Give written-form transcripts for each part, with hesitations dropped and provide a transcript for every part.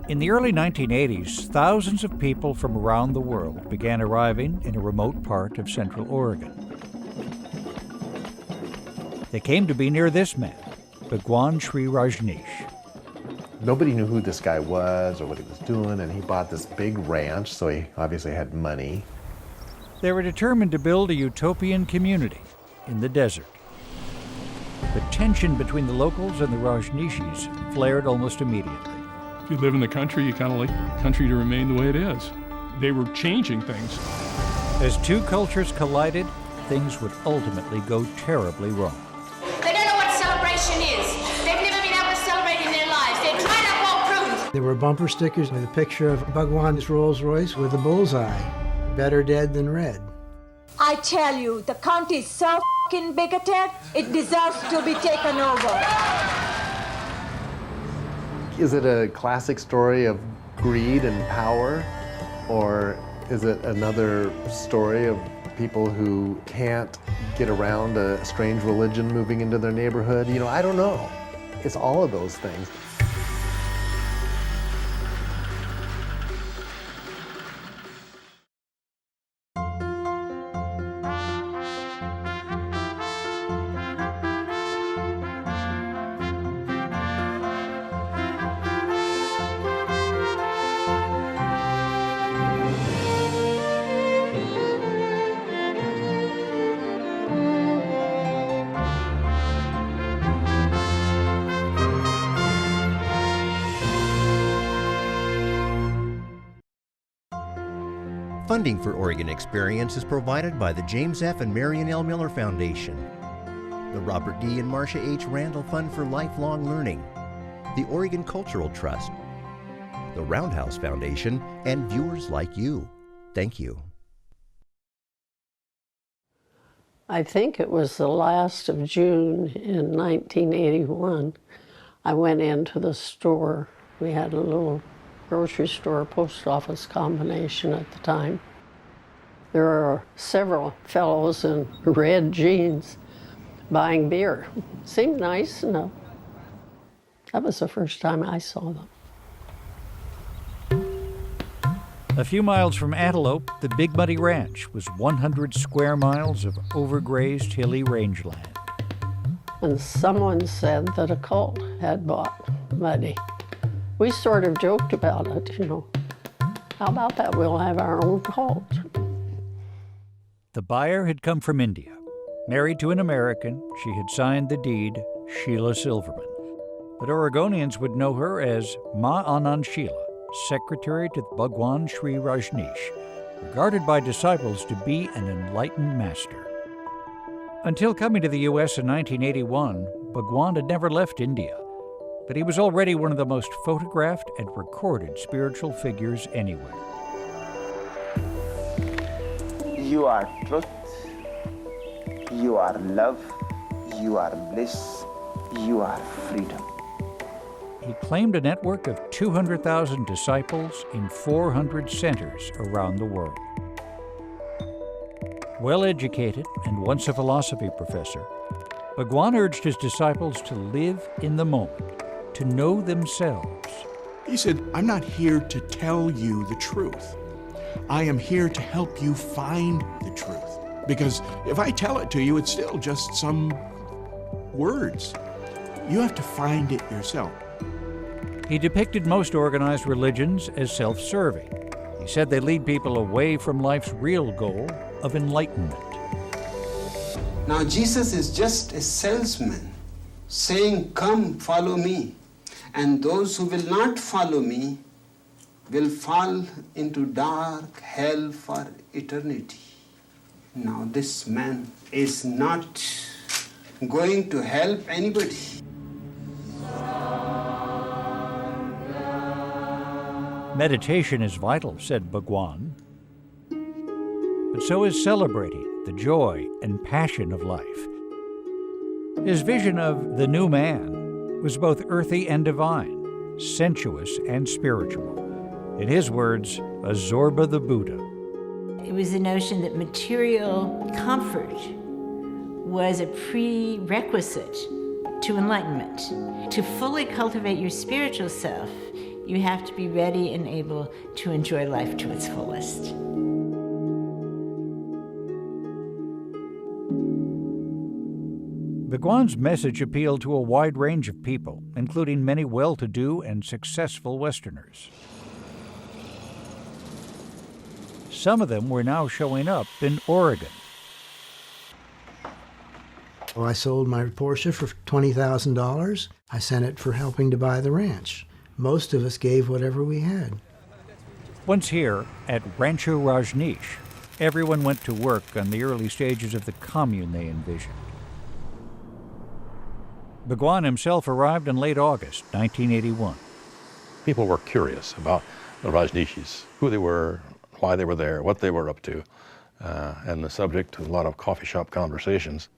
In the early 1980s, thousands of people from around the world began arriving in a remote part of Central Oregon. They came to be near this man, Bhagwan Sri Rajneesh. Nobody knew who this guy was or what he was doing, and he bought this big ranch, so he obviously had money. They were determined to build a utopian community in the desert. The tension between the locals and the Rajneeshis flared almost immediately. If you live in the country, you kind of like the country to remain the way it is. They were changing things. As two cultures collided, things would ultimately go terribly wrong. They don't know what celebration is. They've never been able to celebrate in their lives. They've tried to walk prudence. There were bumper stickers with a picture of Bhagwan's Rolls Royce with a bullseye. Better dead than red. I tell you, the county is so f***ing bigoted, it deserves to be taken over. Is it a classic story of greed and power, or is it another story of people who can't get around a strange religion moving into their neighborhood? You know, I don't know. It's all of those things. Funding for Oregon Experience is provided by the James F. and Marion L. Miller Foundation, the Robert D. and Marcia H. Randall Fund for Lifelong Learning, the Oregon Cultural Trust, the Roundhouse Foundation, and viewers like you. Thank you. I think it was the last of June in 1981. I went into the store. We had a little grocery store, post office combination at the time. There were several fellows in red jeans buying beer. Seemed nice enough. That was the first time I saw them. A few miles from Antelope, the Big Muddy Ranch was 100 square miles of overgrazed hilly rangeland. And someone said that a cult had bought Muddy. We sort of joked about it, you know. How about that? We'll have our own cult. The buyer had come from India. Married to an American, she had signed the deed, Sheila Silverman. But Oregonians would know her as Ma Anand Sheila, secretary to Bhagwan Sri Rajneesh, regarded by disciples to be an enlightened master. Until coming to the U.S. in 1981, Bhagwan had never left India. But he was already one of the most photographed and recorded spiritual figures anywhere. You are truth, you are love, you are bliss, you are freedom. He claimed a network of 200,000 disciples in 400 centers around the world. Well-educated and once a philosophy professor, Bhagwan urged his disciples to live in the moment, to know themselves. He said, I'm not here to tell you the truth. I am here to help you find the truth. Because if I tell it to you, it's still just some words. You have to find it yourself. He depicted most organized religions as self-serving. He said they lead people away from life's real goal of enlightenment. Now Jesus is just a salesman saying, come, follow me. And those who will not follow me will fall into dark hell for eternity. Now this man is not going to help anybody. Meditation is vital, said Bhagwan. But so is celebrating the joy and passion of life. His vision of the new man was both earthy and divine, sensuous and spiritual. In his words, a Zorba the Buddha. It was the notion that material comfort was a prerequisite to enlightenment. To fully cultivate your spiritual self, you have to be ready and able to enjoy life to its fullest. Bhagwan's message appealed to a wide range of people, including many well-to-do and successful Westerners. Some of them were now showing up in Oregon. Well, I sold my Porsche for $20,000. I sent it for helping to buy the ranch. Most of us gave whatever we had. Once here, at Rancho Rajneesh, everyone went to work on the early stages of the commune they envisioned. Bhagwan himself arrived in late August 1981. People were curious about the Rajneeshis, who they were, why they were there, what they were up to, and the subject to a lot of coffee shop conversations.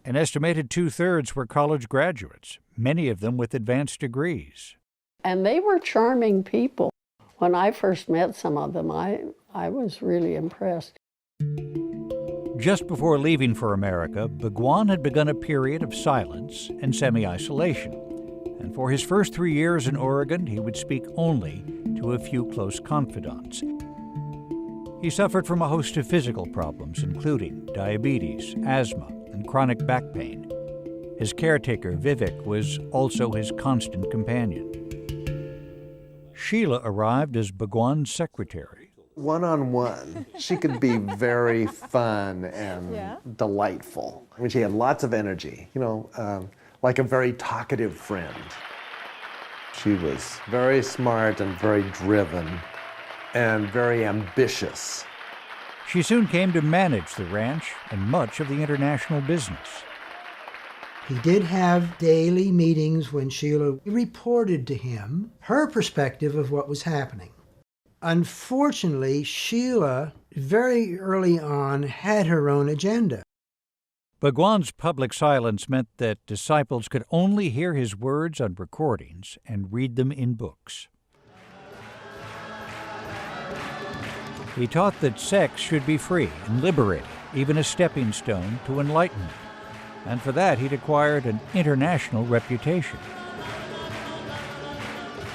An estimated 2/3 were college graduates, many of them with advanced degrees. And they were charming people. When I first met some of them, I was really impressed. Just before leaving for America, Bhagwan had begun a period of silence and semi-isolation. And for his first 3 years in Oregon, he would speak only to a few close confidants. He suffered from a host of physical problems, including diabetes, asthma, and chronic back pain. His caretaker, Vivek, was also his constant companion. Sheila arrived as Bhagwan's secretary. One-on-one, she could be very fun and delightful. I mean, she had lots of energy, like a very talkative friend. She was very smart and very driven and very ambitious. She soon came to manage the ranch and much of the international business. He did have daily meetings when Sheila reported to him her perspective of what was happening. Unfortunately, Sheila, very early on, had her own agenda. Bhagwan's public silence meant that disciples could only hear his words on recordings and read them in books. He taught that sex should be free and liberating, even a stepping stone to enlightenment. And for that, he'd acquired an international reputation.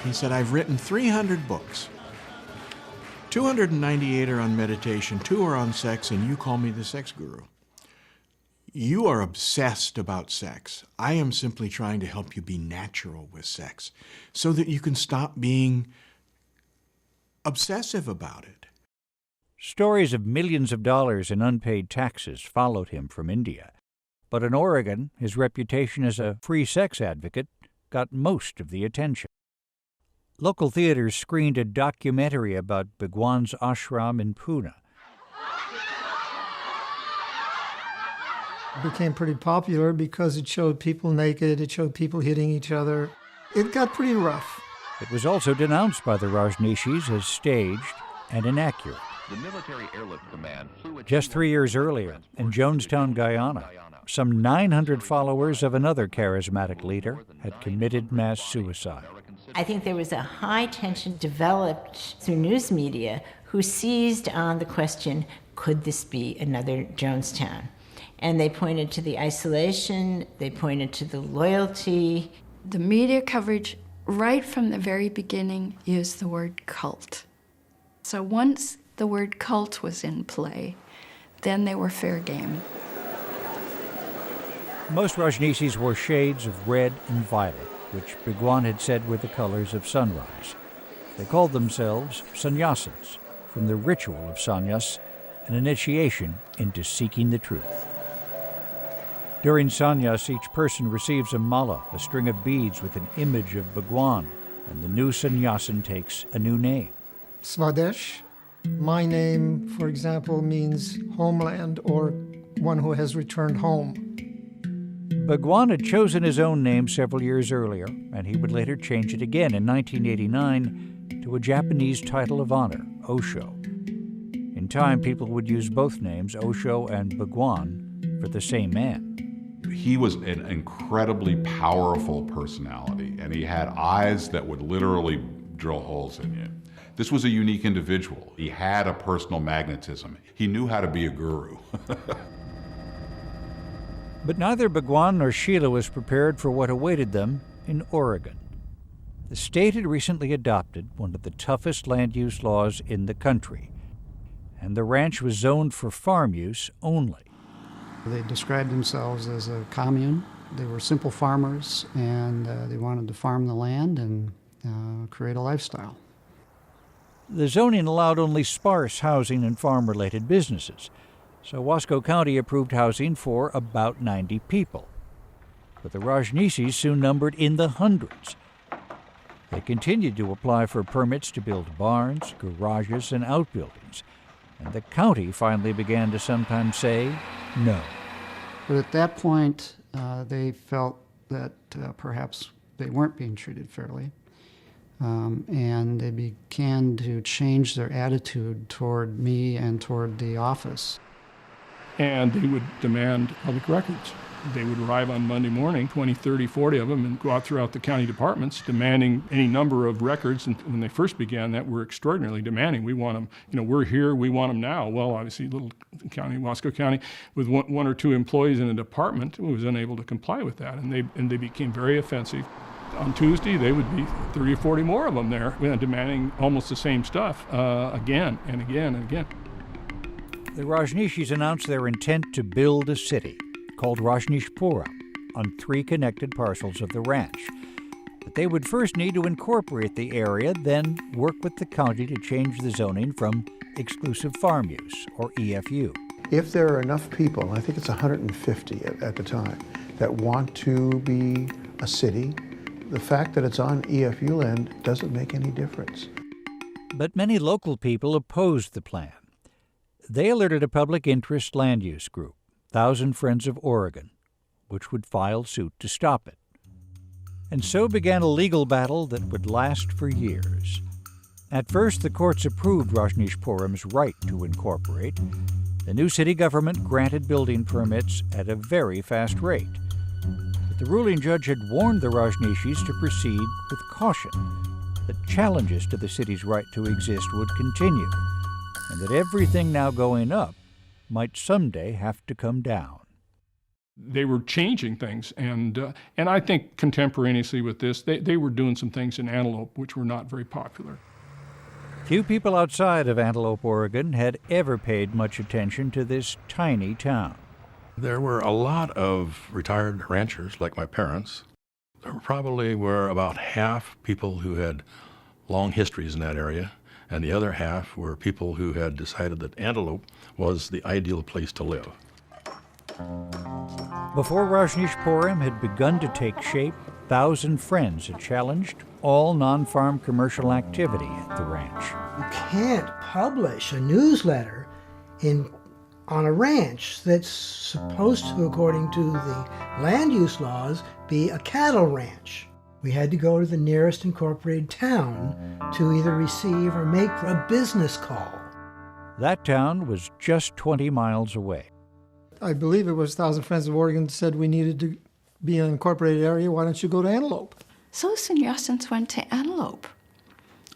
He said, I've written 300 books. 298 are on meditation, 2 are on sex, and you call me the sex guru. You are obsessed about sex. I am simply trying to help you be natural with sex so that you can stop being obsessive about it. Stories of millions of dollars in unpaid taxes followed him from India. But in Oregon, his reputation as a free sex advocate got most of the attention. Local theaters screened a documentary about Bhagwan's ashram in Pune. It became pretty popular because it showed people naked, it showed people hitting each other. It got pretty rough. It was also denounced by the Rajneeshis as staged and inaccurate. The Military Airlift Command flew Just 3 years earlier, in Jonestown, Guyana, some 900 followers of another charismatic leader had committed mass suicide. I think there was a high tension developed through news media who seized on the question, could this be another Jonestown? And they pointed to the isolation, they pointed to the loyalty. The media coverage right from the very beginning used the word cult. So once the word cult was in play, then they were fair game. Most Rajneeshis wore shades of red and violet, which Bhagwan had said were the colors of sunrise. They called themselves sannyasins, from the ritual of sannyas, an initiation into seeking the truth. During sannyas, each person receives a mala, a string of beads with an image of Bhagwan, and the new sannyasin takes a new name. Swadesh. My name, for example, means homeland or one who has returned home. Bhagwan had chosen his own name several years earlier, and he would later change it again in 1989 to a Japanese title of honor, Osho. In time, people would use both names, Osho and Bhagwan, for the same man. He was an incredibly powerful personality, and he had eyes that would literally drill holes in you. This was a unique individual. He had a personal magnetism. He knew how to be a guru. But neither Bhagwan nor Sheila was prepared for what awaited them in Oregon. The state had recently adopted one of the toughest land use laws in the country, and the ranch was zoned for farm use only. They described themselves as a commune. They were simple farmers, and they wanted to farm the land and create a lifestyle. The zoning allowed only sparse housing and farm-related businesses, so Wasco County approved housing for about 90 people. But the Rajneeshis soon numbered in the hundreds. They continued to apply for permits to build barns, garages, and outbuildings, and the county finally began to sometimes say no. But at that point, they felt that perhaps they weren't being treated fairly, and they began to change their attitude toward me and toward the office. And they would demand public records. They would arrive on Monday morning, 20, 30, 40 of them, and go out throughout the county departments demanding any number of records. And when they first began that, were extraordinarily demanding. We want them, we're here, we want them now. Well, obviously, little county, Wasco County, with one or two employees in a department, was unable to comply with that. And they became very offensive. On Tuesday, they would be 30 or 40 more of them there, demanding almost the same stuff again and again and again. The Rajneeshis announced their intent to build a city called Rajneeshpuram on 3 connected parcels of the ranch. But they would first need to incorporate the area, then work with the county to change the zoning from exclusive farm use, or EFU. If there are enough people, I think it's 150 at the time, that want to be a city, the fact that it's on EFU land doesn't make any difference. But many local people opposed the plan. They alerted a public interest land use group, Thousand Friends of Oregon, which would file suit to stop it. And so began a legal battle that would last for years. At first, the courts approved Rajneeshpuram's right to incorporate. The new city government granted building permits at a very fast rate. But the ruling judge had warned the Rajneeshis to proceed with caution, that challenges to the city's right to exist would continue, and that everything now going up might someday have to come down. They were changing things, and I think contemporaneously with this, they were doing some things in Antelope which were not very popular. Few people outside of Antelope, Oregon had ever paid much attention to this tiny town. There were a lot of retired ranchers like my parents. There probably were about half people who had long histories in that area, and the other half were people who had decided that Antelope was the ideal place to live. Before Rajneeshpuram had begun to take shape, Thousand Friends had challenged all non-farm commercial activity at the ranch. You can't publish a newsletter on a ranch that's supposed to, according to the land use laws, be a cattle ranch. We had to go to the nearest incorporated town to either receive or make a business call. That town was just 20 miles away. I believe it was Thousand Friends of Oregon said we needed to be in an incorporated area. Why don't you go to Antelope? So sannyasins went to Antelope,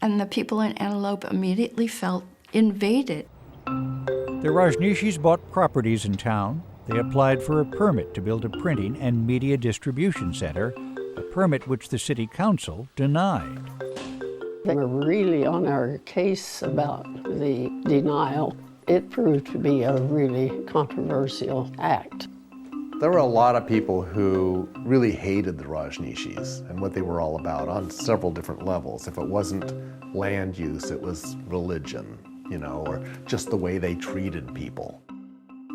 and the people in Antelope immediately felt invaded. The Rajneeshis bought properties in town. They applied for a permit to build a printing and media distribution center, a permit which the city council denied. They were really on our case about the denial. It proved to be a really controversial act. There were a lot of people who really hated the Rajneeshis and what they were all about on several different levels. If it wasn't land use, it was religion, or just the way they treated people.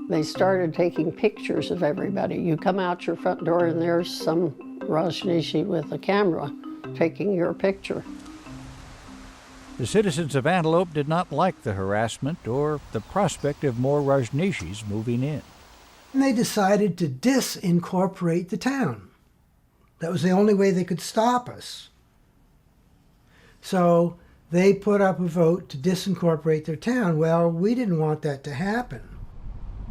They started taking pictures of everybody. You come out your front door and there's some Rajneeshi with a camera taking your picture. The citizens of Antelope did not like the harassment or the prospect of more Rajneeshis moving in. And they decided to disincorporate the town. That was the only way they could stop us. So they put up a vote to disincorporate their town. Well, we didn't want that to happen.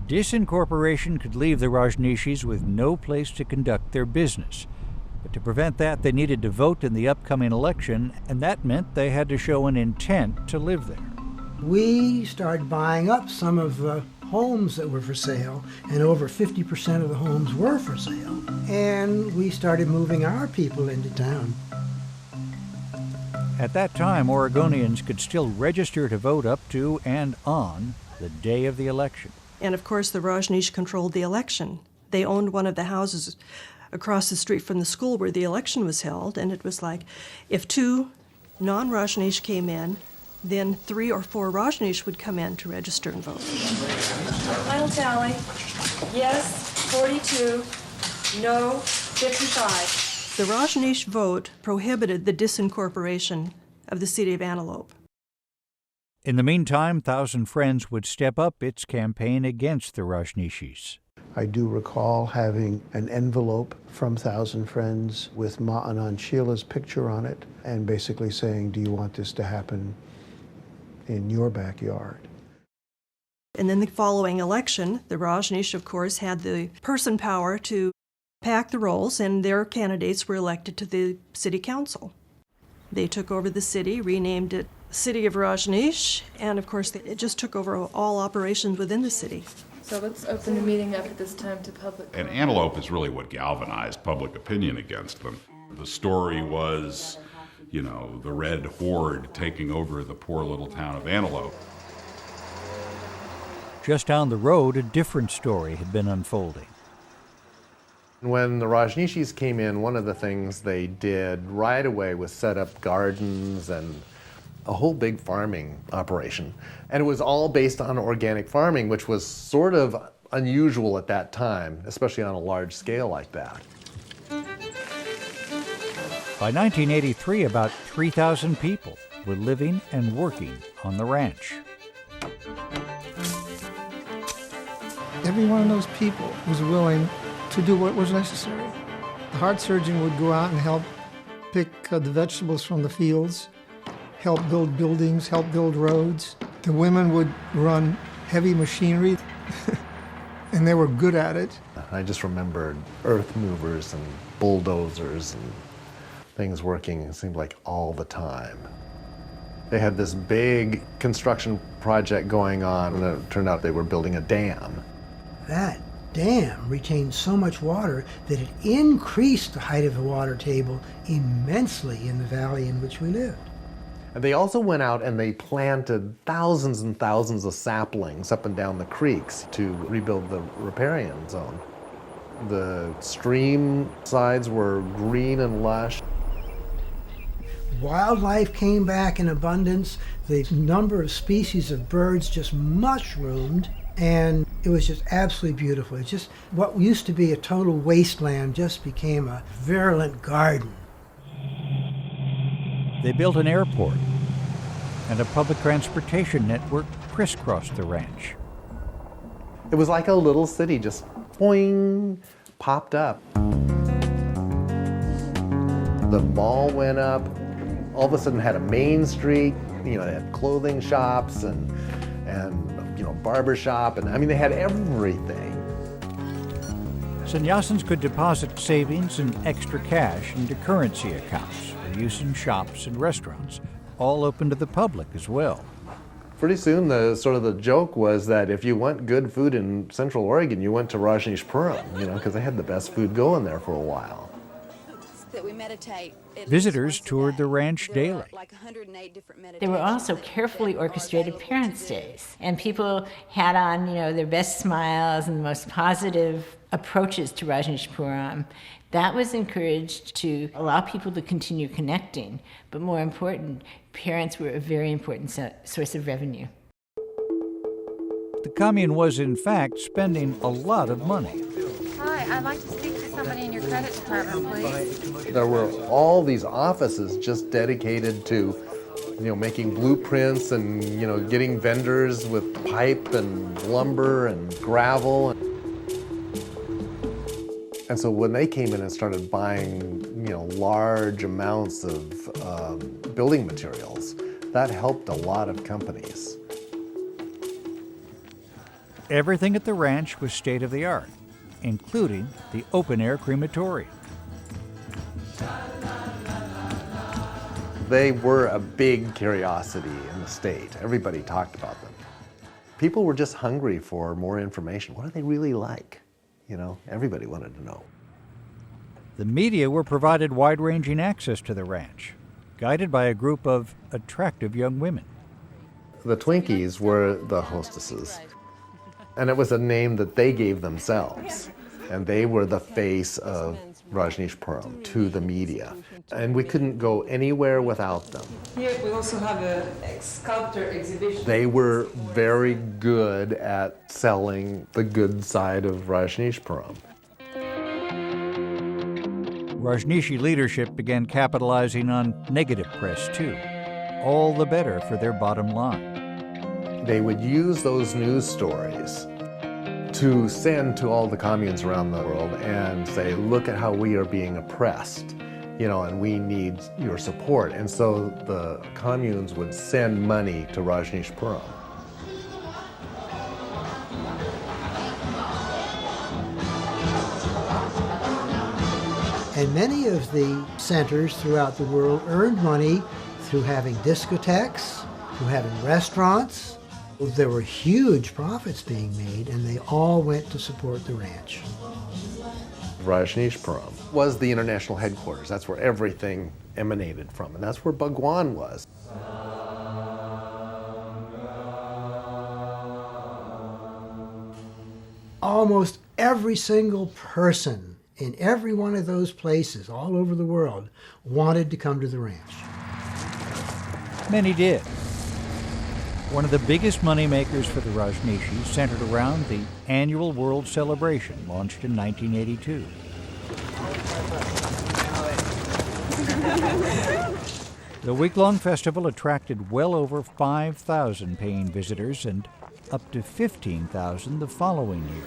Disincorporation could leave the Rajneeshis with no place to conduct their business. But to prevent that, they needed to vote in the upcoming election, and that meant they had to show an intent to live there. We started buying up some of the homes that were for sale, and over 50% of the homes were for sale. And we started moving our people into town. At that time, Oregonians could still register to vote up to and on the day of the election. And of course, the Rajneesh controlled the election. They owned one of the houses across the street from the school where the election was held, and it was like, if 2 non-Rajneesh came in, then 3 or 4 Rajneesh would come in to register and vote. Final tally, yes, 42, no, 55. The Rajneesh vote prohibited the disincorporation of the city of Antelope. In the meantime, Thousand Friends would step up its campaign against the Rajneeshis. I do recall having an envelope from Thousand Friends with Ma Anand Sheila's picture on it and basically saying, do you want this to happen in your backyard? And then the following election, the Rajneesh, of course, had the person power to pack the rolls, and their candidates were elected to the city council. They took over the city, renamed it City of Rajneesh, and of course, it just took over all operations within the city. So let's open the meeting up at this time to public. And Antelope is really what galvanized public opinion against them. The story was, the Red Horde taking over the poor little town of Antelope. Just down the road, a different story had been unfolding. When the Rajneeshis came in, one of the things they did right away was set up gardens and a whole big farming operation. And it was all based on organic farming, which was sort of unusual at that time, especially on a large scale like that. By 1983, about 3,000 people were living and working on the ranch. Every one of those people was willing to do what was necessary. The heart surgeon would go out and help pick the vegetables from the fields, help build buildings, help build roads. The women would run heavy machinery, and they were good at it. I just remembered earth movers and bulldozers and things working, it seemed like all the time. They had this big construction project going on, and it turned out they were building a dam. That dam retained so much water that it increased the height of the water table immensely in the valley in which we lived. And they also went out and they planted thousands and thousands of saplings up and down the creeks to rebuild the riparian zone. The stream sides were green and lush. Wildlife came back in abundance. The number of species of birds just mushroomed, and it was just absolutely beautiful. It's just what used to be a total wasteland just became a virulent garden. They built an airport, and a public transportation network crisscrossed the ranch. It was like a little city just boing, popped up. The mall went up, all of a sudden had a main street, they had clothing shops and barber shop, and they had everything. Sannyasins could deposit savings and extra cash into currency accounts for use in shops and restaurants, all open to the public as well. Pretty soon, the joke was that if you want good food in Central Oregon, you went to Rajneeshpuram, because they had the best food going there for a while. That we meditate. Visitors toured the ranch daily. There were also carefully orchestrated parents' days, and people had on, their best smiles and the most positive approaches to Rajneeshpuram. That was encouraged to allow people to continue connecting, but more important, parents were a very important source of revenue. The commune was, in fact, spending a lot of money. Hi, I'd like to speak to somebody in your credit department, please. There were all these offices just dedicated to, making blueprints and, getting vendors with pipe and lumber and gravel. And so when they came in and started buying, large amounts of building materials, that helped a lot of companies. Everything at the ranch was state-of-the-art, including the open-air crematorium. They were a big curiosity in the state. Everybody talked about them. People were just hungry for more information. What are they really like? Everybody wanted to know. The media were provided wide-ranging access to the ranch, guided by a group of attractive young women. The Twinkies were the hostesses, and it was a name that they gave themselves, and they were the face of Rajneeshpuram to the media, and we couldn't go anywhere without them. Here we also have a sculpture exhibition. They were very good at selling the good side of Rajneeshpuram. Rajneeshi leadership began capitalizing on negative press too, all the better for their bottom line. They would use those news stories to send to all the communes around the world and say, look at how we are being oppressed, and we need your support. And so the communes would send money to Rajneeshpuram. And many of the centers throughout the world earned money through having discotheques, through having restaurants. There were huge profits being made, and they all went to support the ranch. Rajneeshpuram was the international headquarters. That's where everything emanated from, and that's where Bhagwan was. Almost every single person in every one of those places all over the world wanted to come to the ranch. Many did. One of the biggest moneymakers for the Rajneeshis centered around the annual World Celebration launched in 1982. The week-long festival attracted well over 5,000 paying visitors and up to 15,000 the following year.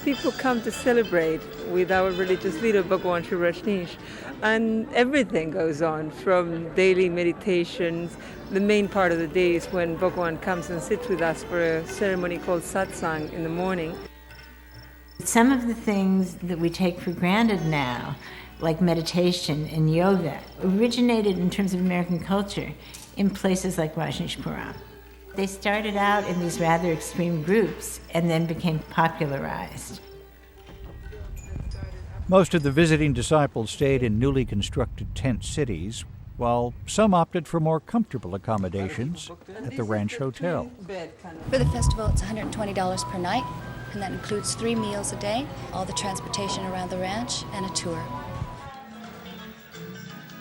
People come to celebrate with our religious leader, Bhagwan Shri Rajneesh, and everything goes on from daily meditations. The main part of the day is when Bhagwan comes and sits with us for a ceremony called satsang in the morning. Some of the things that we take for granted now, like meditation and yoga, originated in terms of American culture in places like Rajneeshpuram. They started out in these rather extreme groups and then became popularized. Most of the visiting disciples stayed in newly constructed tent cities, while some opted for more comfortable accommodations at the Ranch Hotel. For the festival, it's $120 per night, and that includes 3 meals a day, all the transportation around the ranch, and a tour.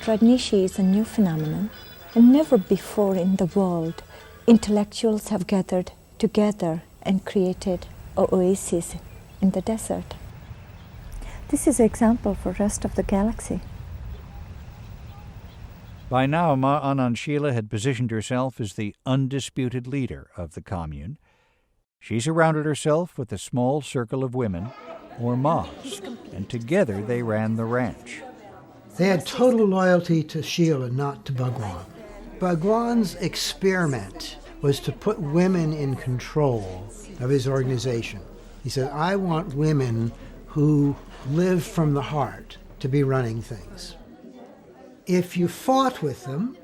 Rajneeshi is a new phenomenon, and never before in the world intellectuals have gathered together and created an oasis in the desert. This is an example for the rest of the galaxy. By now, Ma Anand Sheela had positioned herself as the undisputed leader of the commune. She surrounded herself with a small circle of women, or Mas, and together they ran the ranch. They had total loyalty to Sheela, not to Bhagwan. Bhagwan's experiment was to put women in control of his organization. He said, I want women who live from the heart to be running things. If you fought with them,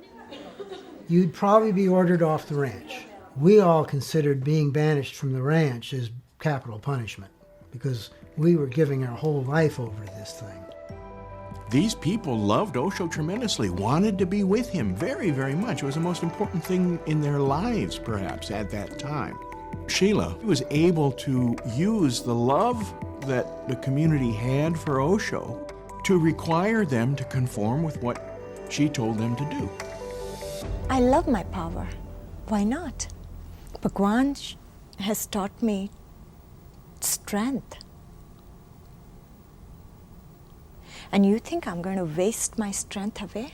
you'd probably be ordered off the ranch. We all considered being banished from the ranch as capital punishment because we were giving our whole life over to this thing. These people loved Osho tremendously, wanted to be with him very, very much. It was the most important thing in their lives, perhaps, at that time. Sheela was able to use the love that the community had for Osho to require them to conform with what she told them to do. I love my power. Why not? Bhagwan has taught me strength. And you think I'm going to waste my strength away?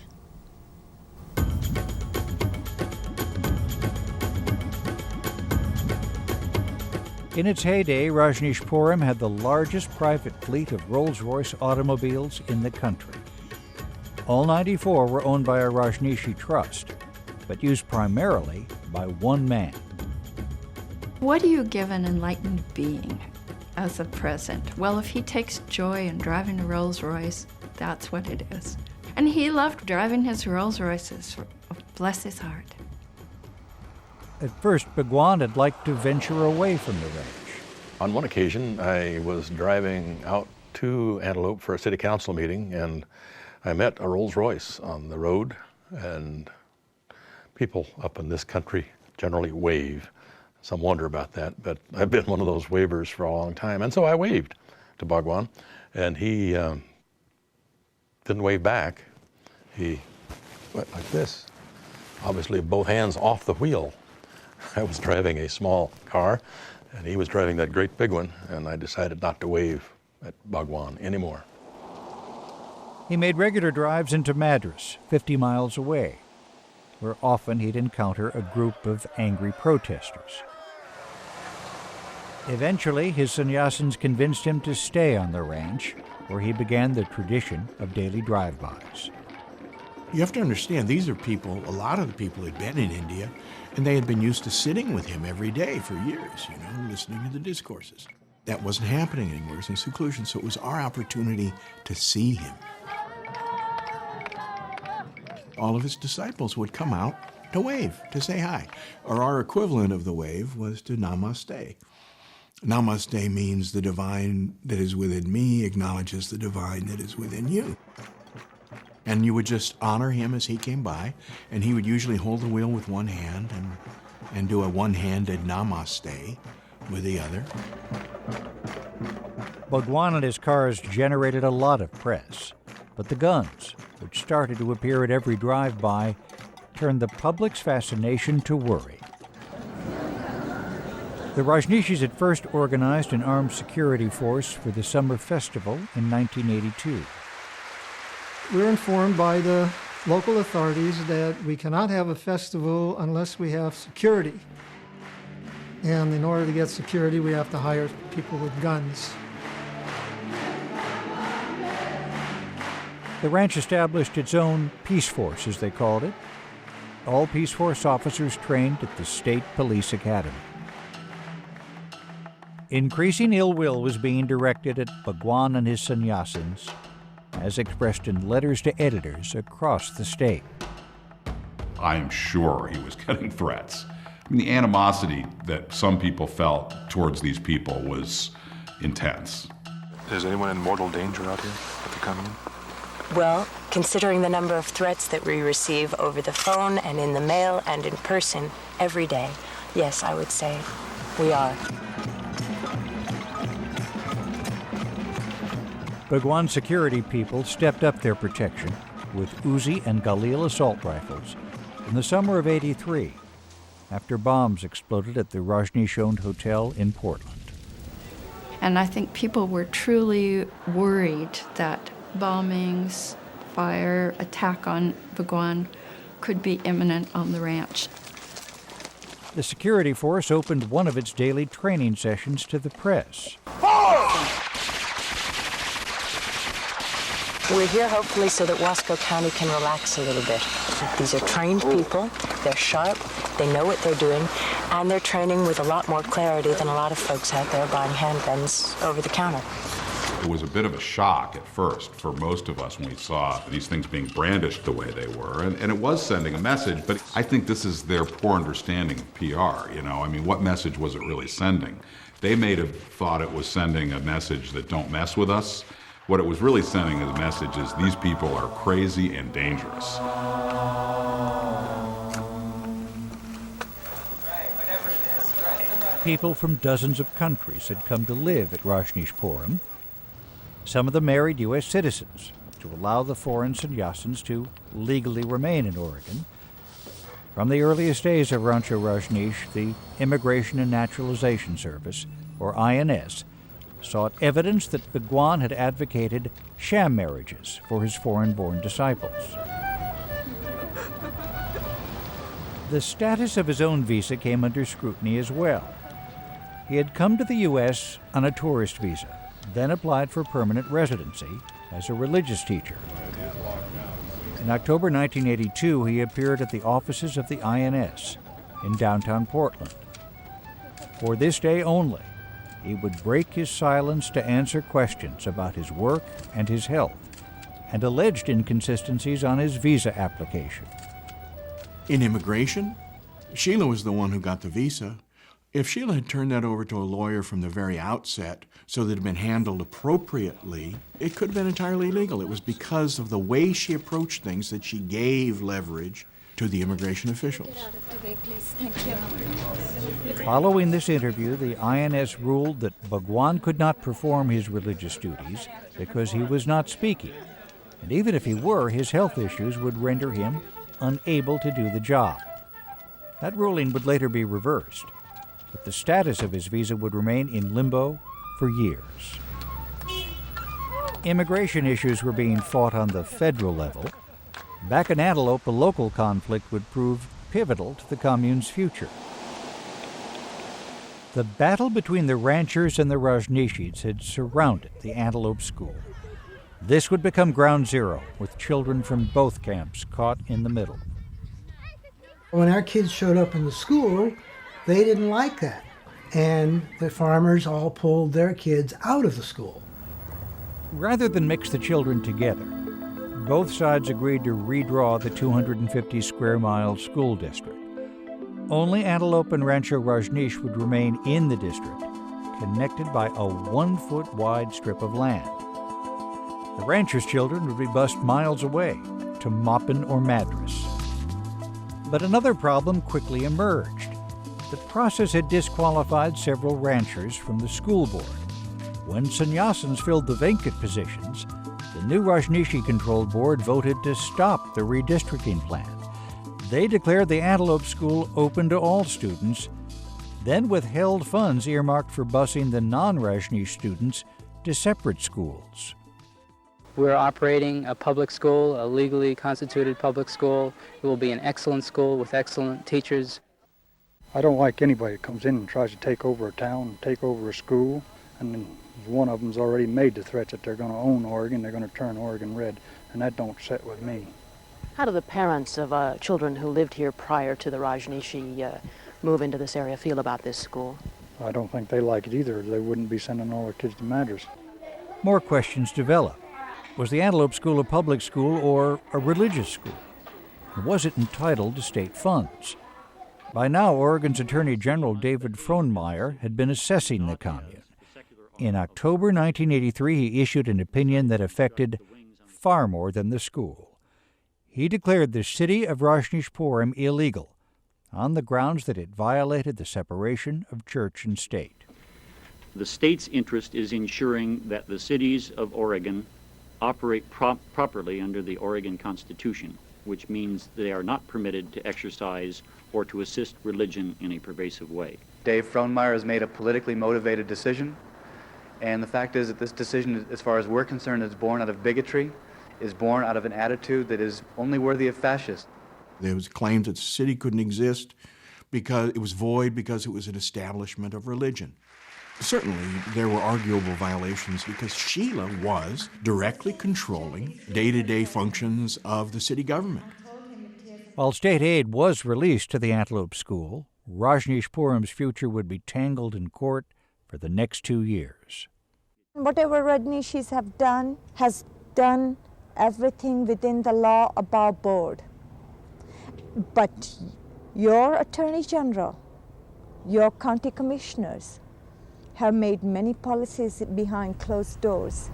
In its heyday, Rajneeshpuram had the largest private fleet of Rolls-Royce automobiles in the country. All 94 were owned by a Rajneeshi trust, but used primarily by one man. What do you give an enlightened being as a present? Well, if he takes joy in driving a Rolls-Royce, that's what it is. And he loved driving his Rolls-Royces, bless his heart. At first, Bhagwan had liked to venture away from the ranch. On one occasion, I was driving out to Antelope for a city council meeting, and I met a Rolls Royce on the road, and people up in this country generally wave. Some wonder about that, but I've been one of those wavers for a long time, and so I waved to Bhagwan, and he didn't wave back. He went like this, obviously both hands off the wheel. I was driving a small car, and he was driving that great big one, and I decided not to wave at Bhagwan anymore. He made regular drives into Madras, 50 miles away, where often he'd encounter a group of angry protesters. Eventually, his sannyasins convinced him to stay on the ranch, where he began the tradition of daily drive-bys. You have to understand, these are people, a lot of the people had been in India, and they had been used to sitting with him every day for years, listening to the discourses. That wasn't happening anymore. It was in seclusion, so it was our opportunity to see him. All of his disciples would come out to wave, to say hi. Or our equivalent of the wave was to namaste. Namaste means the divine that is within me acknowledges the divine that is within you. And you would just honor him as he came by, and he would usually hold the wheel with one hand and do a one-handed namaste with the other. Bhagwan and his cars generated a lot of press, but the guns, which started to appear at every drive-by, turned the public's fascination to worry. The Rajneeshis had first organized an armed security force for the summer festival in 1982. We were informed by the local authorities that we cannot have a festival unless we have security. And in order to get security, we have to hire people with guns. The ranch established its own Peace Force, as they called it. All Peace Force officers trained at the State Police Academy. Increasing ill will was being directed at Bhagwan and his sannyasins, as expressed in letters to editors across the state. I am sure he was getting threats. I mean, the animosity that some people felt towards these people was intense. Is anyone in mortal danger out here at the commune? Well, considering the number of threats that we receive over the phone and in the mail and in person every day, yes, I would say we are. Bhagwan security people stepped up their protection with Uzi and Galil assault rifles in the summer of '83, after bombs exploded at the Rajneesh-owned hotel in Portland. And I think people were truly worried that bombings, fire, attack on Bhagwan could be imminent on the ranch. The security force opened one of its daily training sessions to the press. We're here hopefully so that Wasco County can relax a little bit. These are trained people, they're sharp, they know what they're doing, and they're training with a lot more clarity than a lot of folks out there buying handguns over the counter. It was a bit of a shock at first for most of us when we saw these things being brandished the way they were, and it was sending a message, but I think this is their poor understanding of PR, I mean, what message was it really sending? They may have thought it was sending a message that don't mess with us. What it was really sending as a message is these people are crazy and dangerous. People from dozens of countries had come to live at Rajneeshpuram. Some of them married U.S. citizens to allow the foreign sannyasins to legally remain in Oregon. From the earliest days of Rancho Rajneesh, the Immigration and Naturalization Service, or INS, sought evidence that Bhagwan had advocated sham marriages for his foreign-born disciples. The status of his own visa came under scrutiny as well. He had come to the U.S. on a tourist visa, then applied for permanent residency as a religious teacher. In October 1982, he appeared at the offices of the INS in downtown Portland. For this day only, he would break his silence to answer questions about his work and his health, and alleged inconsistencies on his visa application. In immigration, Sheila was the one who got the visa. If Sheila had turned that over to a lawyer from the very outset so that it had been handled appropriately, it could have been entirely legal. It was because of the way she approached things that she gave leverage to the immigration officials. Get out of the way, please. Thank you. Following this interview, the INS ruled that Bhagwan could not perform his religious duties because he was not speaking. And even if he were, his health issues would render him unable to do the job. That ruling would later be reversed, but the status of his visa would remain in limbo for years. Immigration issues were being fought on the federal level. Back in Antelope, a local conflict would prove pivotal to the commune's future. The battle between the ranchers and the Rajneeshis had surrounded the Antelope School. This would become ground zero, with children from both camps caught in the middle. When our kids showed up in the school, they didn't like that. And the farmers all pulled their kids out of the school. Rather than mix the children together, both sides agreed to redraw the 250 square mile school district. Only Antelope and Rancho Rajneesh would remain in the district, connected by a 1 foot wide strip of land. The ranchers' children would be bused miles away to Maupin or Madras. But another problem quickly emerged. The process had disqualified several ranchers from the school board. When sannyasins filled the vacant positions, the new Rajneeshi-controlled board voted to stop the redistricting plan. They declared the Antelope School open to all students, then withheld funds earmarked for busing the non-Rajneesh students to separate schools. We're operating a public school, a legally constituted public school. It will be an excellent school with excellent teachers. I don't like anybody that comes in and tries to take over a town and take over a school. And then one of them's already made the threat that they're going to own Oregon, they're going to turn Oregon red, and that don't sit with me. How do the parents of children who lived here prior to the Rajneeshi move into this area feel about this school? I don't think they like it either. They wouldn't be sending all their kids to Madras. More questions developed. Was the Antelope School a public school or a religious school? And was it entitled to state funds? By now, Oregon's Attorney General David Frohnmeyer had been assessing the commune. In October 1983, he issued an opinion that affected far more than the school. He declared the city of Rajneeshpuram illegal on the grounds that it violated the separation of church and state. The state's interest is ensuring that the cities of Oregon operate properly under the Oregon Constitution, which means they are not permitted to exercise or to assist religion in a pervasive way. Dave Frohnmeyer has made a politically motivated decision, and the fact is that this decision, as far as we're concerned, is born out of bigotry, is born out of an attitude that is only worthy of fascists. There was claimed that the city couldn't exist because it was void because it was an establishment of religion. Certainly, there were arguable violations because Sheila was directly controlling day-to-day functions of the city government. While state aid was released to the Antelope School, Rajneeshpuram's future would be tangled in court for the next 2 years. Whatever Rajneeshis have done, has done everything within the law above board. But your Attorney General, your county commissioners, have made many policies behind closed doors.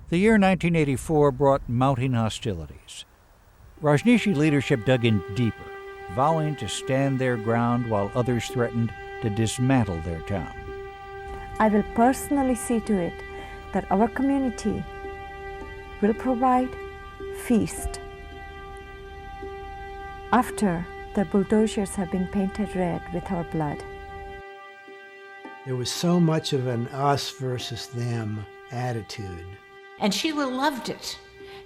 The year 1984 brought mounting hostilities. Rajneeshi leadership dug in deeper, vowing to stand their ground while others threatened to dismantle their town. I will personally see to it that our community will provide feast after the bulldozers have been painted red with our blood. There was so much of an us versus them attitude. And Sheila loved it,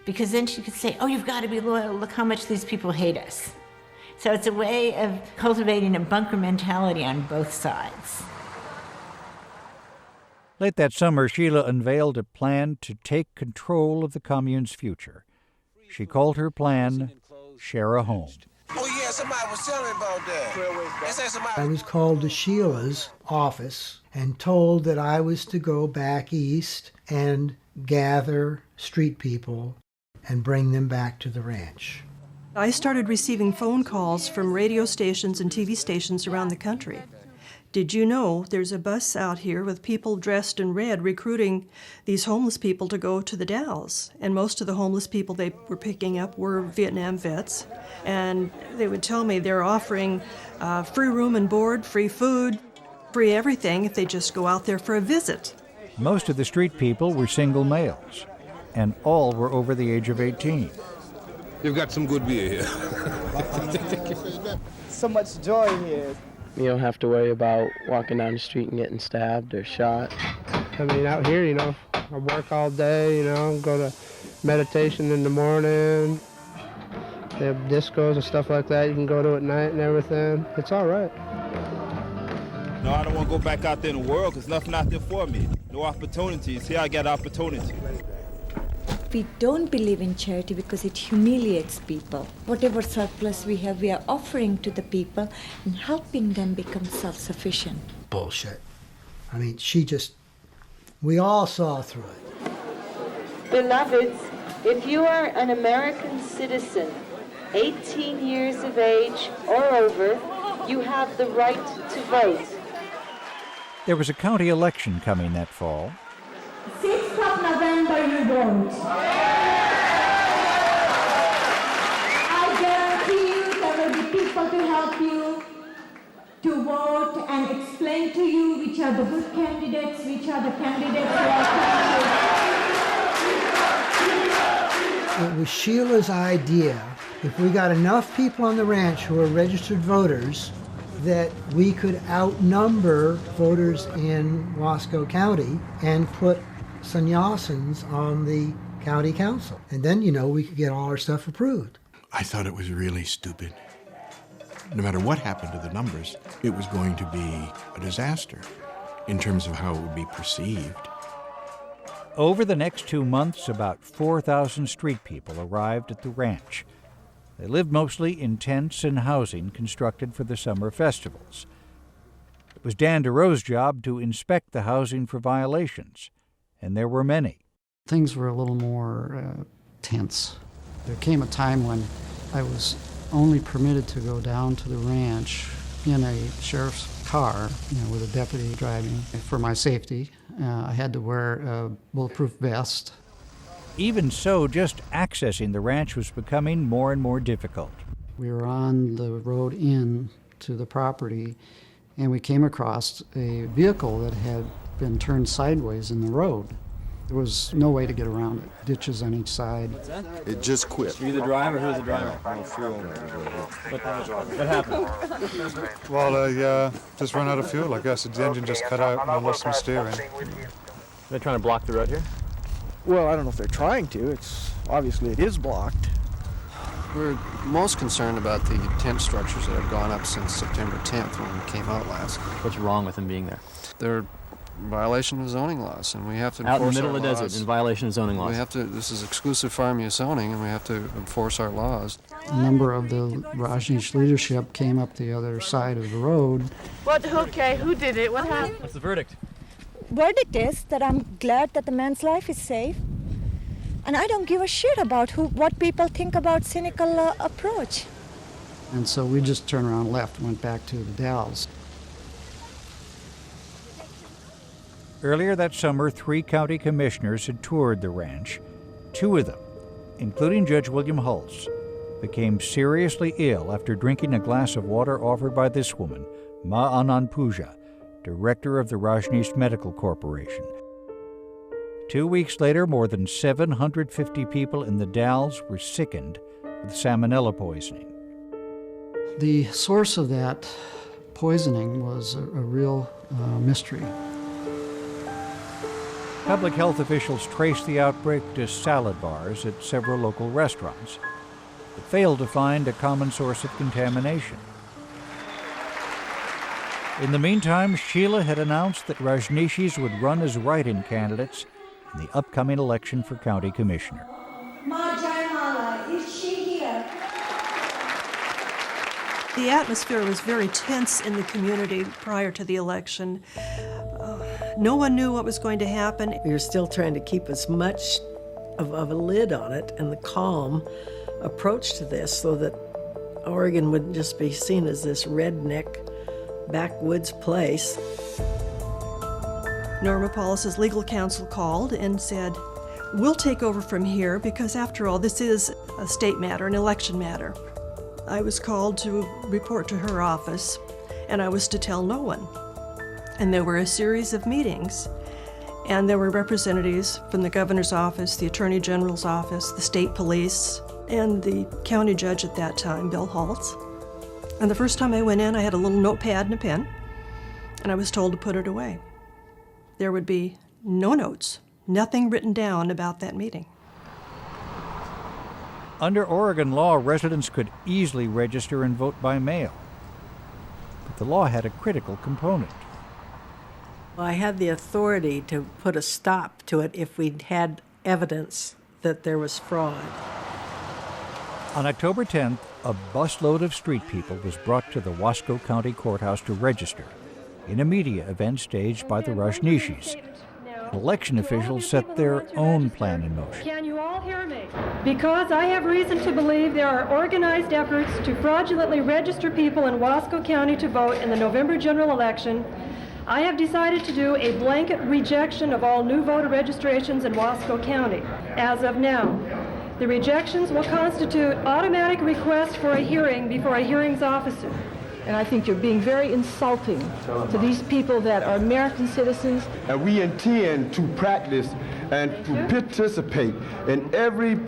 because then she could say, oh, you've got to be loyal, look how much these people hate us. So it's a way of cultivating a bunker mentality on both sides. Late that summer, Sheila unveiled a plan to take control of the commune's future. She called her plan, Share a Home. Oh yeah, somebody was telling me about that. I was called to Sheila's office and told that I was to go back east and gather street people and bring them back to the ranch. I started receiving phone calls from radio stations and TV stations around the country. Did you know there's a bus out here with people dressed in red recruiting these homeless people to go to the Dalles? And most of the homeless people they were picking up were Vietnam vets. And they would tell me they're offering free room and board, free food, free everything if they just go out there for a visit. Most of the street people were single males, and all were over the age of 18. You've got some good beer here. So much joy here. You don't have to worry about walking down the street and getting stabbed or shot. I mean, out here, I work all day, go to meditation in the morning. They have discos and stuff like that you can go to at night and everything. It's all right. No, I don't want to go back out there in the world because nothing out there for me. No opportunities. Here I got opportunity. We don't believe in charity because it humiliates people. Whatever surplus we have, we are offering to the people and helping them become self-sufficient. Bullshit. I mean, we all saw through it. Beloveds, if you are an American citizen, 18 years of age or over, you have the right to vote. There was a county election coming that fall. 6th of November, you vote. I guarantee you there will be people to help you to vote and explain to you which are the good candidates, which are the candidates who are. It was Sheila's idea, if we got enough people on the ranch who are registered voters, that we could outnumber voters in Wasco County and put sannyasins on the county council. And then, we could get all our stuff approved. I thought it was really stupid. No matter what happened to the numbers, it was going to be a disaster in terms of how it would be perceived. Over the next 2 months, about 4,000 street people arrived at the ranch. They lived mostly in tents and housing constructed for the summer festivals. It was Dan DeRoe's job to inspect the housing for violations, and there were many. Things were a little more tense. There came a time when I was only permitted to go down to the ranch in a sheriff's car, with a deputy driving for my safety. I had to wear a bulletproof vest. Even so, just accessing the ranch was becoming more and more difficult. We were on the road in to the property, and we came across a vehicle that had been turned sideways in the road. There was no way to get around it. Ditches on each side. It just quit. Are you the driver? Who's the driver? What happened? Well, I just ran out of fuel. I guess the engine just cut out and I lost some steering. They're trying to block the road here? Well, I don't know if they're trying to. Obviously it is blocked. We're most concerned about the tent structures that have gone up since September 10th when we came out last. What's wrong with them being there? They're in violation of zoning laws, and we have to enforce our laws. Out in the middle of the desert, in violation of zoning laws. This is exclusive farm use zoning, and we have to enforce our laws. A number of the Rajneesh leadership came up the other side of the road. Who did it? What happened? What's the verdict? Verdict is that I'm glad that the man's life is safe, and I don't give a shit about what people think about cynical approach. And so we just turned around and left, went back to the Dalles. Earlier that summer, 3 county commissioners had toured the ranch. 2 of them, including Judge William Hulse, became seriously ill after drinking a glass of water offered by this woman, Ma Anand Puja, director of the Rajneesh Medical Corporation. 2 weeks later, more than 750 people in the Dalles were sickened with salmonella poisoning. The source of that poisoning was a real mystery. Public health officials traced the outbreak to salad bars at several local restaurants, but failed to find a common source of contamination. In the meantime, Sheila had announced that Rajneeshis would run as write-in candidates in the upcoming election for county commissioner. Ma Jaimala, is she here? The atmosphere was very tense in the community prior to the election. No one knew what was going to happen. We were still trying to keep as much of a lid on it and the calm approach to this so that Oregon wouldn't just be seen as this redneck backwoods place. Norma Paulus's legal counsel called and said, "We'll take over from here because after all, this is a state matter, an election matter." I was called to report to her office, and I was to tell no one. And there were a series of meetings, and there were representatives from the governor's office, the attorney general's office, the state police, and the county judge at that time, Bill Haltz. And the first time I went in, I had a little notepad and a pen, and I was told to put it away. There would be no notes, nothing written down about that meeting. Under Oregon law, residents could easily register and vote by mail. But the law had a critical component. I had the authority to put a stop to it if we'd had evidence that there was fraud. On October 10th, a busload of street people was brought to the Wasco County Courthouse to register in a media event staged by the Rajneeshis. Election officials set their own plan in motion. Can you all hear me? Because I have reason to believe there are organized efforts to fraudulently register people in Wasco County to vote in the November general election, I have decided to do a blanket rejection of all new voter registrations in Wasco County. As of now, the rejections will constitute automatic request for a hearing before a hearings officer. And I think you're being very insulting to these people that are American citizens. And we intend to practice and to participate in every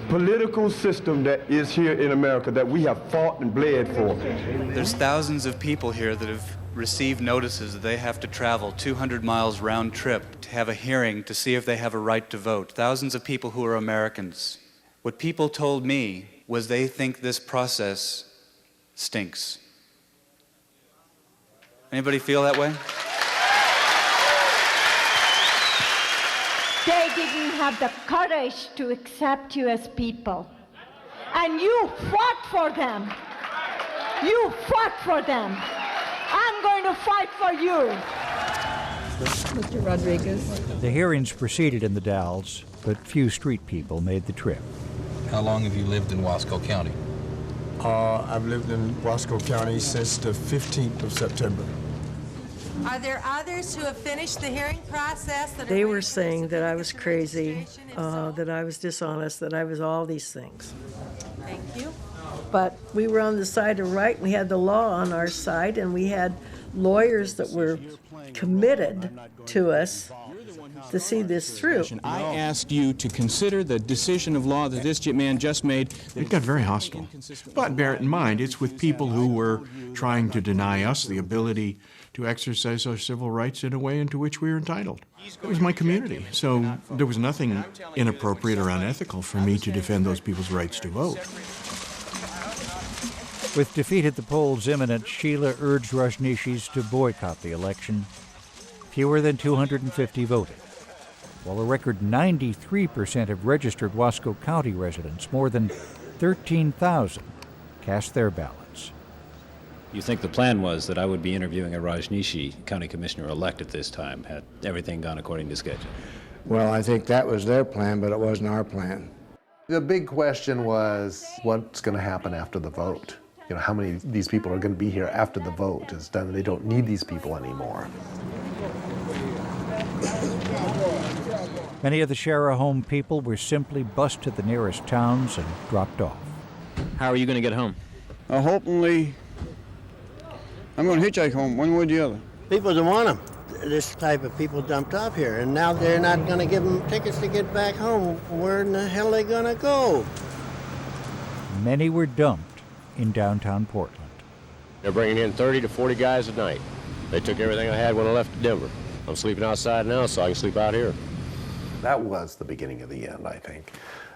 political system that is here in America that we have fought and bled for. There's thousands of people here that have received notices that they have to travel 200 miles round trip to have a hearing to see if they have a right to vote. Thousands of people who are Americans. What people told me was they think this process stinks. Anybody feel that way? They didn't have the courage to accept you as people. And you fought for them. You fought for them. I'm going to fight for you. Mr. Rodriguez. The hearings proceeded in the Dalles, but few street people made the trip. How long have you lived in Wasco County? I've lived in Wasco County since the 15th of September. Are there others who have finished the hearing process? They were saying that I was crazy, that I was dishonest, that I was all these things. Thank you. But we were on the side of right, and we had the law on our side, and we had lawyers that were committed to us to see this through. I asked you to consider the decision of law that this man just made. It got very hostile. But bear it in mind, it's with people who were trying to deny us the ability to exercise our civil rights in a way into which we are entitled. It was my community, so there was nothing inappropriate or unethical for me to defend those people's rights to vote. With defeat at the polls imminent, Sheila urged Rajneeshis to boycott the election. Fewer than 250 voted, while a record 93% of registered Wasco County residents, more than 13,000, cast their ballots. You think the plan was that I would be interviewing a Rajneeshi county commissioner-elect at this time, had everything gone according to schedule? Well, I think that was their plan, but it wasn't our plan. The big question was, what's going to happen after the vote? You know, how many of these people are going to be here after the vote is done? They don't need these people anymore. Many of the Shara home people were simply bused to the nearest towns and dropped off. How are you going to get home? Hopefully, I'm going to hitchhike home, one way or the other. People don't want them. This type of people dumped off here, and now they're not going to give them tickets to get back home. Where in the hell are they going to go? Many were dumped in downtown Portland. They're bringing in 30 to 40 guys a night. They took everything I had when I left Denver. I'm sleeping outside now, so I can sleep out here. That was the beginning of the end, I think.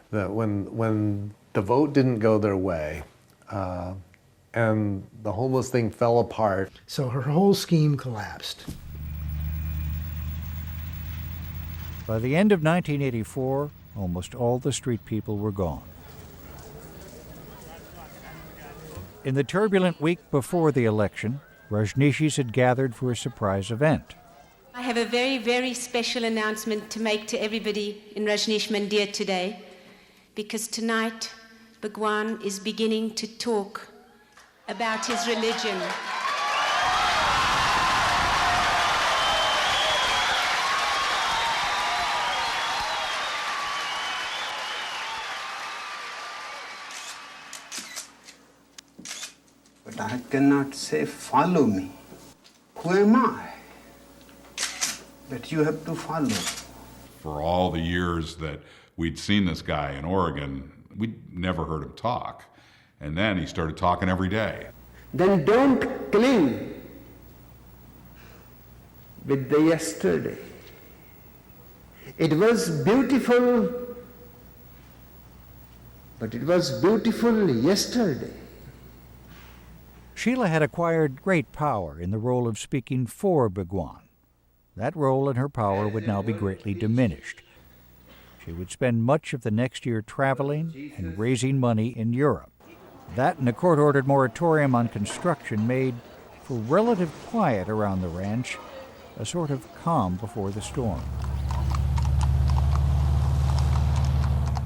When the vote didn't go their way, and the homeless thing fell apart. So her whole scheme collapsed. By the end of 1984, almost all the street people were gone. In the turbulent week before the election, Rajneeshis had gathered for a surprise event. I have a very, very special announcement to make to everybody in Rajneesh Mandir today, because tonight Bhagwan is beginning to talk about his religion. But I cannot say, follow me. Who am I? That you have to follow. For all the years that we'd seen this guy in Oregon, we'd never heard him talk. And then he started talking every day. Then don't cling with the yesterday. It was beautiful, but it was beautiful yesterday. Sheila had acquired great power in the role of speaking for Bhagwan. That role and her power would now be greatly diminished. She would spend much of the next year traveling and raising money in Europe. That and a court-ordered moratorium on construction made for relative quiet around the ranch, a sort of calm before the storm.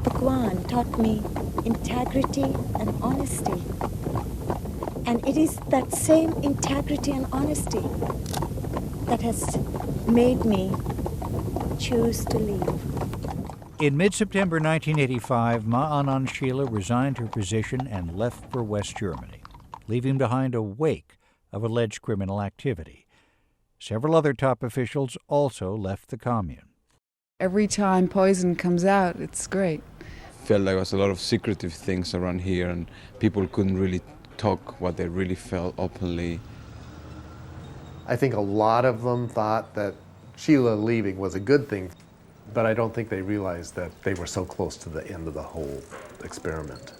Bhagwan taught me integrity and honesty. And it is that same integrity and honesty that has made me choose to leave. In mid-September 1985, Ma Anand Sheila resigned her position and left for West Germany, leaving behind a wake of alleged criminal activity. Several other top officials also left the commune. Every time poison comes out, it's great. Felt like there was a lot of secretive things around here, and people couldn't really talk what they really felt openly. I think a lot of them thought that Sheila leaving was a good thing, but I don't think they realized that they were so close to the end of the whole experiment.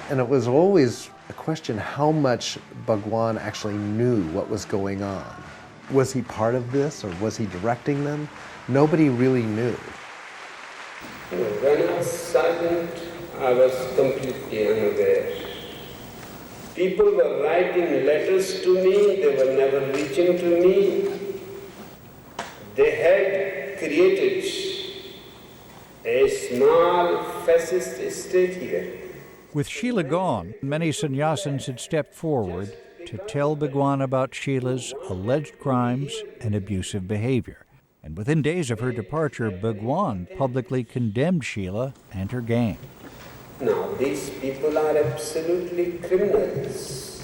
And it was always a question how much Bhagwan actually knew what was going on. Was he part of this, or was he directing them? Nobody really knew. When I was silent, I was completely unaware. People were writing letters to me, they were never reaching to me. They had created a small fascist state here. With Sheila gone, many sannyasins had stepped forward to tell Bhagwan about Sheila's alleged crimes and abusive behavior. And within days of her departure, Bhagwan publicly condemned Sheila and her gang. Now, these people are absolutely criminals.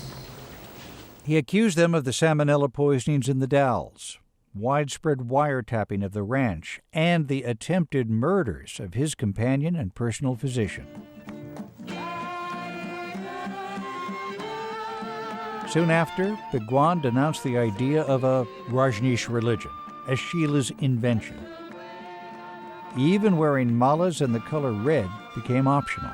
He accused them of the salmonella poisonings in the Dalles, widespread wiretapping of the ranch, and the attempted murders of his companion and personal physician. Soon after, Bhagwan denounced the idea of a Rajneesh religion as Sheila's invention. Even wearing malas and the color red became optional.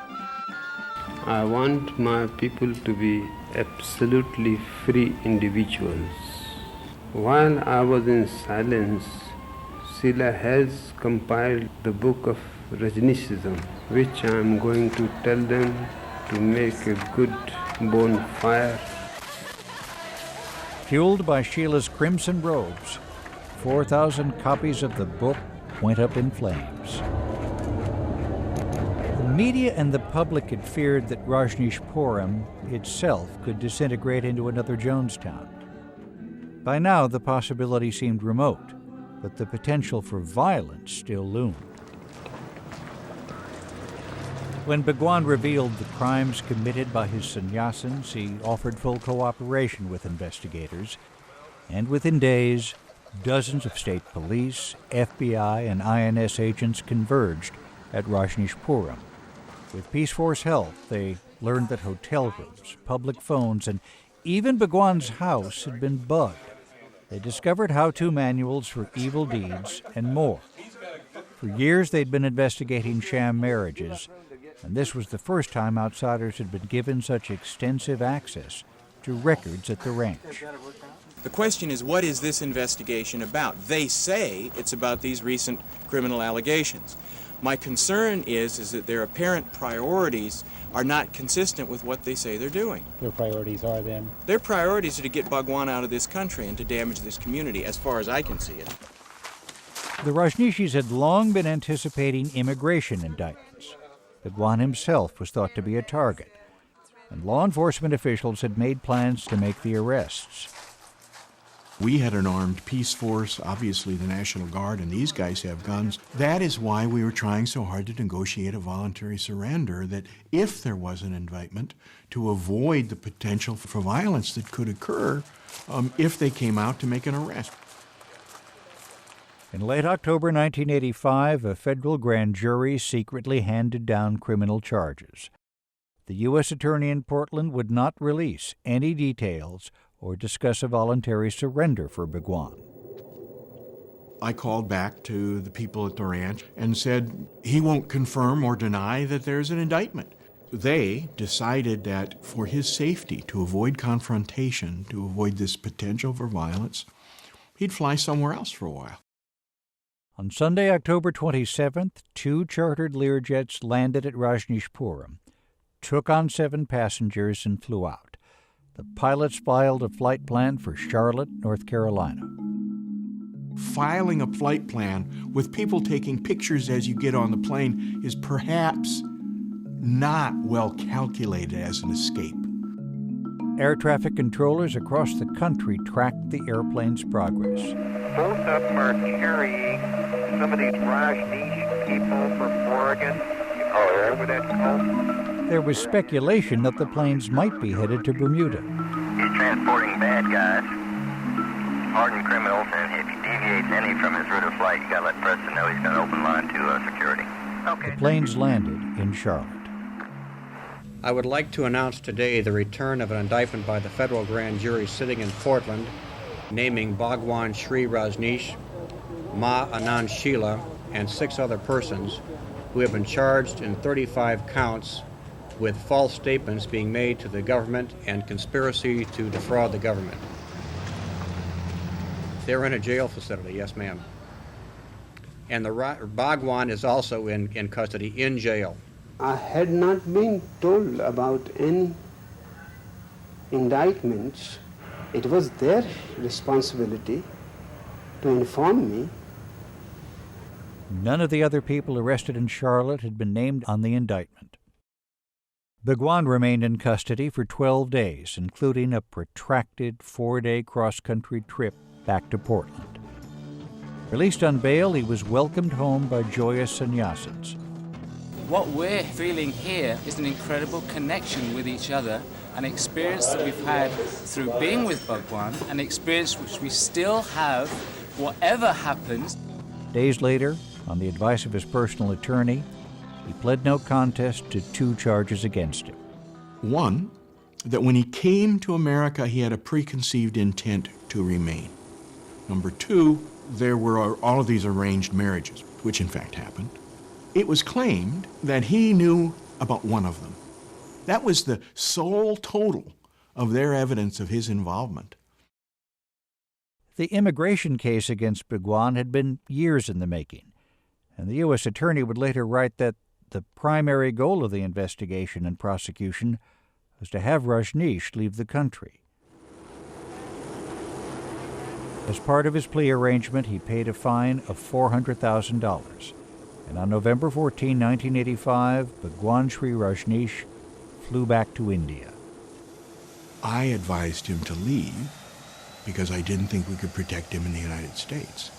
I want my people to be absolutely free individuals. While I was in silence, Sheila has compiled the book of Rajneeshism, which I am going to tell them to make a good bonfire. Fueled by Sheila's crimson robes, 4,000 copies of the book went up in flames. The media and the public had feared that Rajneeshpuram itself could disintegrate into another Jonestown. By now, the possibility seemed remote, but the potential for violence still loomed. When Bhagwan revealed the crimes committed by his sannyasins, he offered full cooperation with investigators, and within days, dozens of state police, FBI, and INS agents converged at Rajneeshpuram. With Peace Force help, they learned that hotel rooms, public phones, and even Bhagwan's house had been bugged. They discovered how-to manuals for evil deeds and more. For years, they'd been investigating sham marriages, and this was the first time outsiders had been given such extensive access to records at the ranch. The question is, what is this investigation about? They say it's about these recent criminal allegations. My concern is that their apparent priorities are not consistent with what they say they're doing. Their priorities are then? Their priorities are to get Bhagwan out of this country and to damage this community, as far as I can see it. The Rajneeshis had long been anticipating immigration indictments. Bhagwan himself was thought to be a target, and law enforcement officials had made plans to make the arrests. We had an armed peace force, obviously the National Guard, and these guys have guns. That is why we were trying so hard to negotiate a voluntary surrender, that if there was an indictment, to avoid the potential for violence that could occur if they came out to make an arrest. In late October 1985, a federal grand jury secretly handed down criminal charges. The U.S. Attorney in Portland would not release any details or discuss a voluntary surrender for Bhagwan. I called back to the people at the ranch and said, he won't confirm or deny that there's an indictment. They decided that for his safety, to avoid confrontation, to avoid this potential for violence, he'd fly somewhere else for a while. On Sunday, October 27th, 2 chartered Learjets landed at Rajneeshpuram, took on 7 passengers, and flew out. The pilots filed a flight plan for Charlotte, North Carolina. Filing a flight plan with people taking pictures as you get on the plane is perhaps not well calculated as an escape. Air traffic controllers across the country tracked the airplane's progress. Both of them are carrying some of these Rajneesh people from Oregon. Oh, yeah, where that's called? There was speculation that the planes might be headed to Bermuda. He's transporting bad guys, hardened criminals, and if he deviates any from his route of flight, you gotta let Preston know he's gonna open line to security. Okay. The planes landed in Charlotte. I would like to announce today the return of an indictment by the federal grand jury sitting in Portland, naming Bhagwan Sri Rajneesh, Ma Anand Sheila, and 6 other persons who have been charged in 35 counts with false statements being made to the government and conspiracy to defraud the government. They're in a jail facility, yes ma'am. And the Bhagwan is also in custody, in jail. I had not been told about any indictments. It was their responsibility to inform me. None of the other people arrested in Charlotte had been named on the indictment. Bhagwan remained in custody for 12 days, including a protracted 4-day cross-country trip back to Portland. Released on bail, he was welcomed home by joyous sannyasins. What we're feeling here is an incredible connection with each other, an experience that we've had through being with Bhagwan, an experience which we still have, whatever happens. Days later, on the advice of his personal attorney, he pled no contest to 2 charges against him. One, that when he came to America, he had a preconceived intent to remain. Number 2, there were all of these arranged marriages, which in fact happened. It was claimed that he knew about one of them. That was the sole total of their evidence of his involvement. The immigration case against Bhagwan had been years in the making, and the U.S. Attorney would later write that the primary goal of the investigation and prosecution was to have Rajneesh leave the country. As part of his plea arrangement, he paid a fine of $400,000, and on November 14, 1985, Bhagwan Sri Rajneesh flew back to India. I advised him to leave because I didn't think we could protect him in the United States.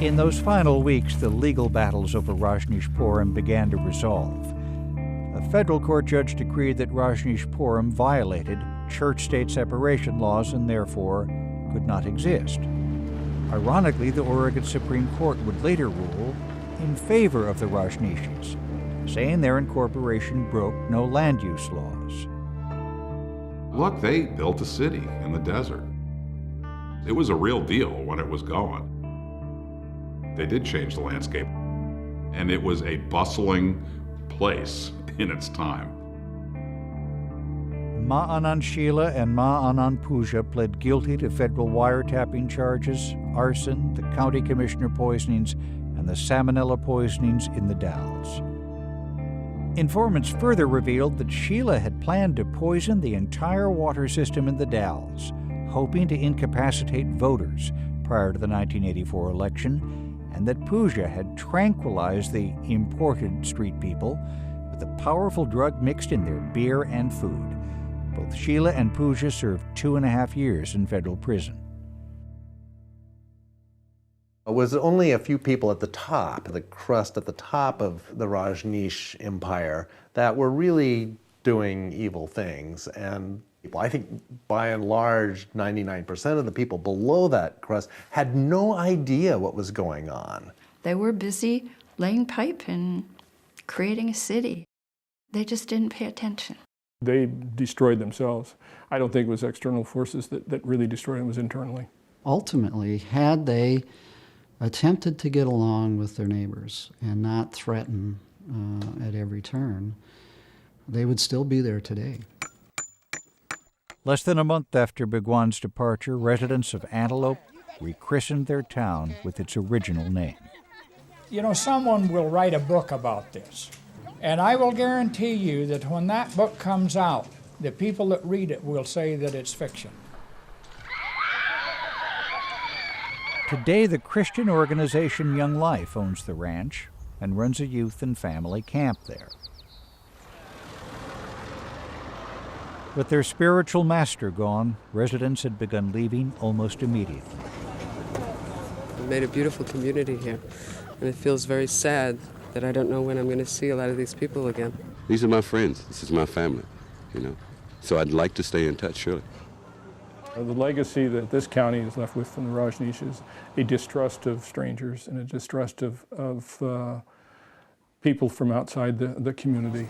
In those final weeks, the legal battles over Rajneeshpuram began to resolve. A federal court judge decreed that Rajneeshpuram violated church-state separation laws and therefore could not exist. Ironically, the Oregon Supreme Court would later rule in favor of the Rajneeshis, saying their incorporation broke no land use laws. Look, they built a city in the desert. It was a real deal when it was going. They did change the landscape, and it was a bustling place in its time. Ma Anand Sheila and Ma Anand Puja pled guilty to federal wiretapping charges, arson, the county commissioner poisonings, and the salmonella poisonings in the Dalles. Informants further revealed that Sheila had planned to poison the entire water system in the Dalles, hoping to incapacitate voters prior to the 1984 election, and that Pooja had tranquilized the imported street people with a powerful drug mixed in their beer and food. Both Sheila and Pooja served 2.5 years in federal prison. It was only a few people at the top, the crust at the top of the Rajneesh empire, that were really doing evil things. And I think by and large, 99% of the people below that crust had no idea what was going on. They were busy laying pipe and creating a city. They just didn't pay attention. They destroyed themselves. I don't think it was external forces that really destroyed them, it was internally. Ultimately, had they attempted to get along with their neighbors and not threaten at every turn, they would still be there today. Less than a month after Bhagwan's departure, residents of Antelope rechristened their town with its original name. You know, someone will write a book about this, and I will guarantee you that when that book comes out, the people that read it will say that it's fiction. Today, the Christian organization Young Life owns the ranch and runs a youth and family camp there. With their spiritual master gone, residents had begun leaving almost immediately. I've made a beautiful community here, and it feels very sad that I don't know when I'm going to see a lot of these people again. These are my friends. This is my family, you know. So I'd like to stay in touch, surely. The legacy that this county is left with from the Rajneesh is a distrust of strangers and a distrust of people from outside the community.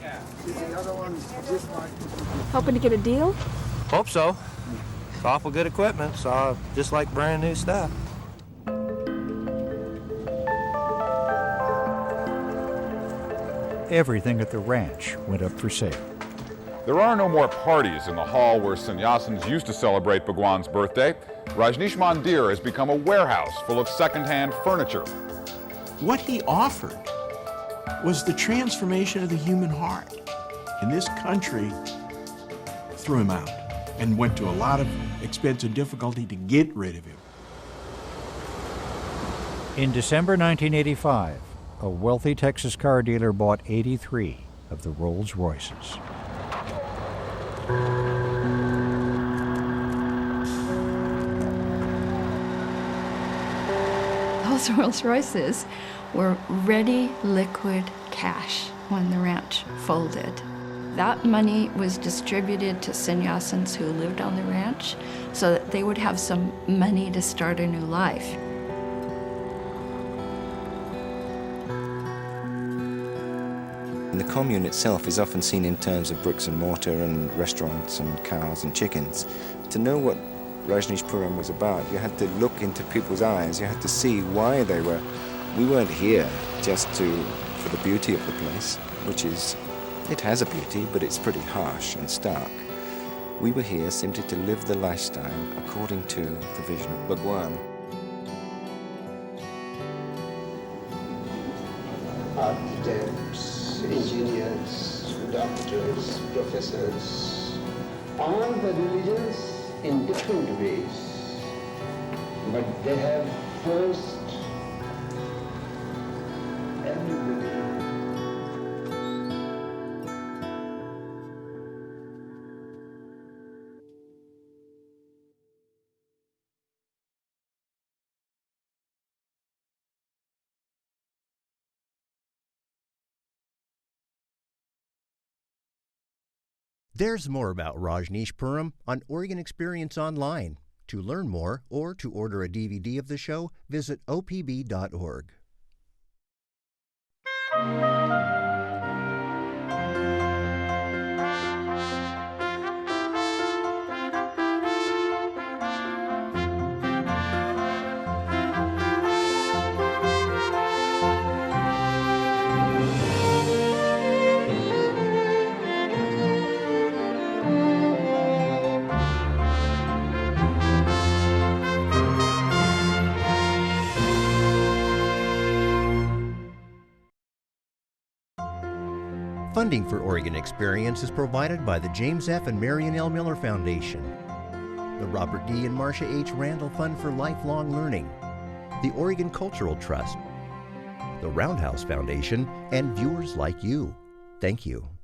Hoping to get a deal? Hope so. It's awful good equipment, so just like brand new stuff. Everything at the ranch went up for sale. There are no more parties in the hall where sannyasins used to celebrate Bhagwan's birthday. Rajneesh Mandir has become a warehouse full of second-hand furniture. What he offered was the transformation of the human heart. And this country threw him out and went to a lot of expense and difficulty to get rid of him. In December 1985, a wealthy Texas car dealer bought 83 of the Rolls Royces. Those Rolls Royces were ready liquid cash when the ranch folded. That money was distributed to sannyasins who lived on the ranch so that they would have some money to start a new life. The commune itself is often seen in terms of bricks and mortar and restaurants and cows and chickens. To know what Rajneeshpuram was about, you had to look into people's eyes, you had to see why they were. We weren't here just for the beauty of the place, which is, it has a beauty, but it's pretty harsh and stark. We were here simply to live the lifestyle according to the vision of Bhagwan. Architects, engineers, doctors, professors, all the religions in different ways, but they have forced everybody. There's more about Rajneeshpuram on Oregon Experience Online. To learn more or to order a DVD of the show, visit opb.org. Funding for Oregon Experience is provided by the James F. and Marion L. Miller Foundation. the Robert D. and Marcia H. Randall Fund for Lifelong Learning, the Oregon Cultural Trust, the Roundhouse Foundation, and viewers like you. Thank you.